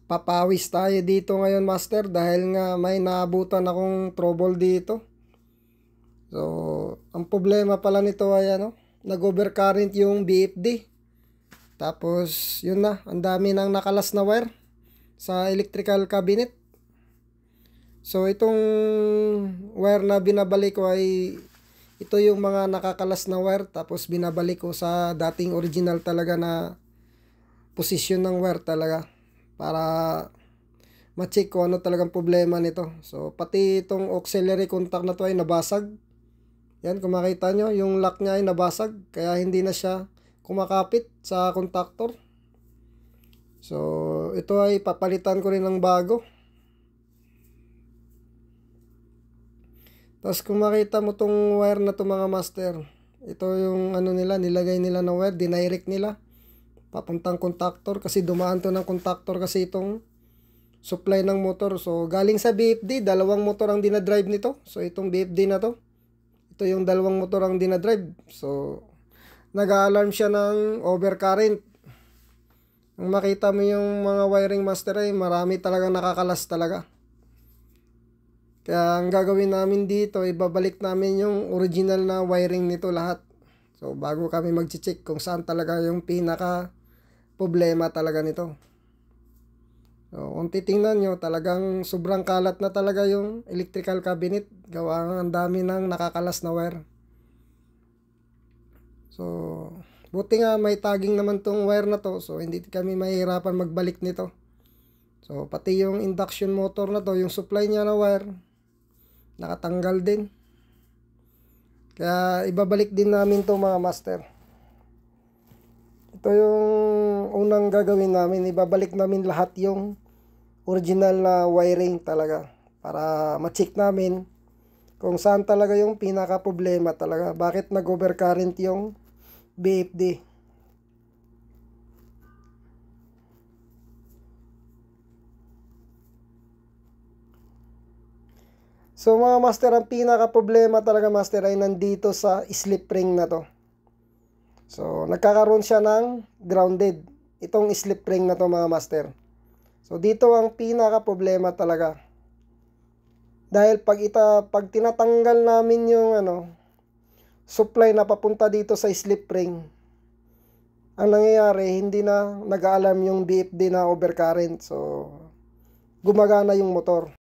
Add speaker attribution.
Speaker 1: Papawis tayo dito ngayon, master, dahil nga may naabutan akong trouble dito. So, ang problema pala nito ay nag-overcurrent yung BFD. Tapos, yun na, ang dami nang nakalas na wire sa electrical cabinet. So, itong wire na binabalik ko ay ito yung mga nakakalas na wire. Tapos, binabalik ko sa dating original talaga na posisyon ng wire talaga, para ma-check ko ano talagang problema nito. So, pati itong auxiliary contact na to ay nabasag. Yan, kung makita nyo, yung lock niya ay nabasag. Kaya hindi na siya kumakapit sa contactor. So, ito ay papalitan ko rin ng bago. Tapos, kung makita mo tong wire na to, mga master, ito yung nila, nilagay nila na wire, dinirect nila papuntang contactor, kasi dumaan to ng contactor kasi itong supply ng motor. So, galing sa BFD, dalawang motor ang dinadrive nito. So, itong BFD na to, ito yung dalawang motor ang dinadrive. So, nag-alarm siya ng overcurrent. Kung makita mo yung mga wiring, master, ay marami talagang nakakalas talaga. Kaya ang gagawin namin dito, ibabalik namin yung original na wiring nito lahat. So, bago kami mag-check kung saan talaga yung pinaka problema talaga nito. So, kung titingnan nyo, talagang sobrang kalat na talaga yung electrical cabinet. Gawa ang dami ng nakakalas na wire. So, buti nga may tagging naman tong wire na to. So, hindi kami mahihirapan magbalik nito. So, pati yung induction motor na to, yung supply niya na wire, nakatanggal din. Kaya, ibabalik din namin to, mga master. Ito yung unang gagawin namin. Ibabalik namin lahat yung original na wiring talaga, para ma-check namin kung saan talaga yung pinaka problema talaga. Bakit nag-overcurrent yung BFD. So, mga master, ang pinaka problema talaga, master, ay nandito sa slip ring na to. So, nagkakaroon siya ng grounded. Itong slip ring na to, mga master. So, dito ang pinaka problema talaga. Dahil pag tinatanggal namin yung supply na papunta dito sa slip ring, ang nangyayari, hindi na nag-aalarm yung BFD na overcurrent. So, gumagana yung motor.